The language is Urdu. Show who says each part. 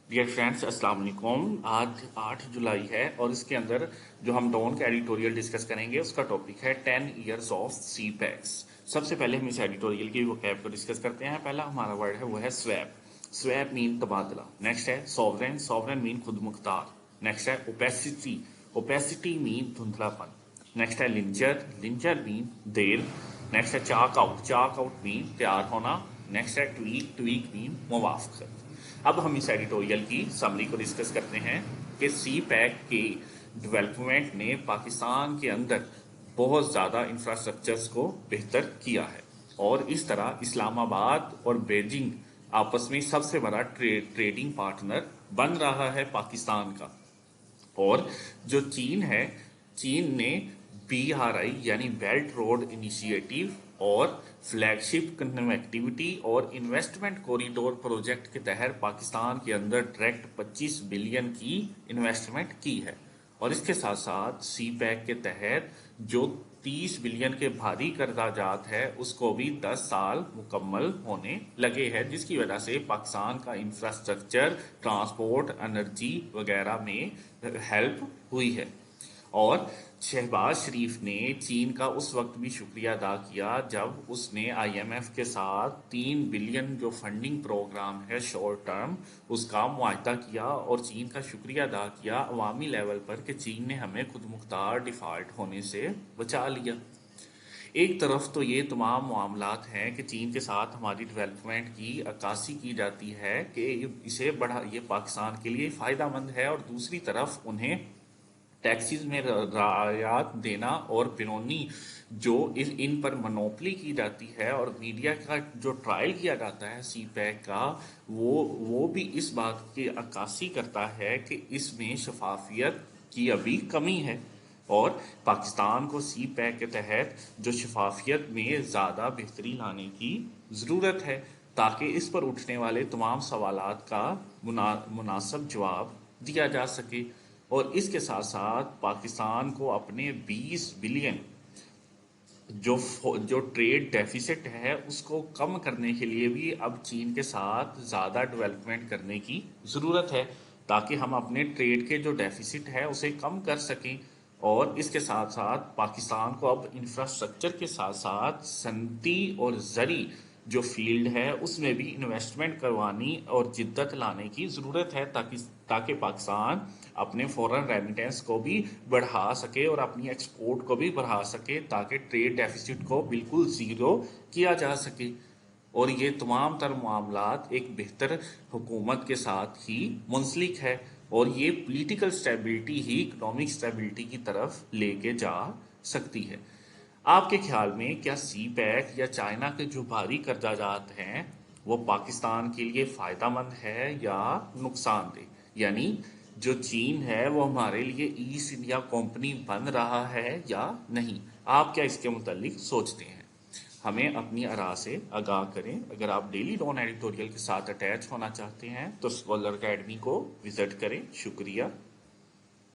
Speaker 1: ڈیئر فرینڈس، السلام علیکم۔ آج 8 جولائی ہے اور اس کے اندر جو ہم ڈون کا ایڈیٹوریل ڈسکس کریں گے اس کا ٹاپک ہے 10 ایئرز آف سی پیکس۔ سب سے پہلے ہم اس ایڈیٹوریل کی وکیب کو ڈسکس کرتے ہیں۔ پہلا ہمارا ورڈ ہے وہ ہے سویپ۔ سویپ مین تبادلہ۔ نیکسٹ ہے سوورن۔ سوورن مین خود مختار۔ نیکسٹ ہے اوپیسٹی۔ اوپیسٹی مین دھندلا پن۔ نیکسٹ ہے لنچر۔ لنچر مین دیر۔ نیکسٹ ہے چاک آؤٹ۔ چاک آؤٹ مین تیار ہونا۔ نیکسٹ ہے ٹویک۔ ٹویک مین موافقت۔ اب ہم اس ایڈیٹوریل کی سمری کو ڈسکس کرتے ہیں کہ سی پیک کی ڈیولپمنٹ نے پاکستان کے اندر بہت زیادہ انفراسٹرکچرز کو بہتر کیا ہے، اور اس طرح اسلام آباد اور بیجنگ آپس میں سب سے بڑا ٹریڈنگ پارٹنر بن رہا ہے پاکستان کا۔ اور جو چین ہے، چین نے BRI یعنی بیلٹ روڈ انیشیٹو اور فلیگ شپ کنیکٹیوٹی اور انویسٹمنٹ کوریڈور پروجیکٹ کے تحت پاکستان کے اندر ڈائریکٹ 25 بلین کی انویسٹمنٹ کی ہے، اور اس کے ساتھ ساتھ سی پیک کے تحت جو 30 بلین کے بھاری قرضہ جات ہے اس کو بھی 10 سال مکمل ہونے لگے ہیں، جس کی وجہ سے پاکستان کا انفراسٹرکچر، ٹرانسپورٹ، انرجی وغیرہ میں ہیلپ ہوئی ہے۔ اور شہباز شریف نے چین کا اس وقت بھی شکریہ ادا کیا جب اس نے IMF کے ساتھ 3 بلین جو فنڈنگ پروگرام ہے شارٹ ٹرم، اس کا معاہدہ کیا اور چین کا شکریہ ادا کیا عوامی لیول پر کہ چین نے ہمیں خود مختار ڈیفالٹ ہونے سے بچا لیا۔ ایک طرف تو یہ تمام معاملات ہیں کہ چین کے ساتھ ہماری ڈیولپمنٹ کی عکاسی کی جاتی ہے کہ اسے یہ پاکستان کے لیے فائدہ مند ہے، اور دوسری طرف انہیں ٹیکسز میں رعایات دینا اور بیرونی جو ان پر منوپلی کی جاتی ہے، اور میڈیا کا جو ٹرائل کیا جاتا ہے سی پیک کا، وہ بھی اس بات کی عکاسی کرتا ہے کہ اس میں شفافیت کی ابھی کمی ہے، اور پاکستان کو سی پیک کے تحت جو شفافیت میں زیادہ بہتری لانے کی ضرورت ہے تاکہ اس پر اٹھنے والے تمام سوالات کا مناسب جواب دیا جا سکے، اور اس کے ساتھ ساتھ پاکستان کو اپنے 20 بلین جو ٹریڈ ڈیفیسٹ ہے اس کو کم کرنے کے لیے بھی اب چین کے ساتھ زیادہ ڈیولپمنٹ کرنے کی ضرورت ہے تاکہ ہم اپنے ٹریڈ کے جو ڈیفیسٹ ہے اسے کم کر سکیں، اور اس کے ساتھ ساتھ پاکستان کو اب انفراسٹرکچر کے ساتھ ساتھ صنعتی اور زرعی جو فیلڈ ہے اس میں بھی انویسٹمنٹ کروانی اور جدت لانے کی ضرورت ہے تاکہ پاکستان اپنے فورن ریمیٹنس کو بھی بڑھا سکے اور اپنی ایکسپورٹ کو بھی بڑھا سکے تاکہ ٹریڈ ڈیفیسٹ کو بالکل زیرو کیا جا سکے، اور یہ تمام تر معاملات ایک بہتر حکومت کے ساتھ ہی منسلک ہے، اور یہ پولیٹیکل سٹیبلٹی ہی اکنامک سٹیبلٹی کی طرف لے کے جا سکتی ہے۔ آپ کے خیال میں کیا سی پیک یا چائنا کے جو بھاری قرضہ جات ہیں وہ پاکستان کے لیے فائدہ مند ہے یا نقصان دہ؟ یعنی جو چین ہے وہ ہمارے لیے ایسٹ انڈیا کمپنی بن رہا ہے یا نہیں؟ آپ کیا اس کے متعلق سوچتے ہیں؟ ہمیں اپنی آراء سے آگاہ کریں۔ اگر آپ ڈیلی ڈون ایڈیٹوریل کے ساتھ اٹیچ ہونا چاہتے ہیں تو اسکالر اکیڈمی کو وزٹ کریں۔ شکریہ۔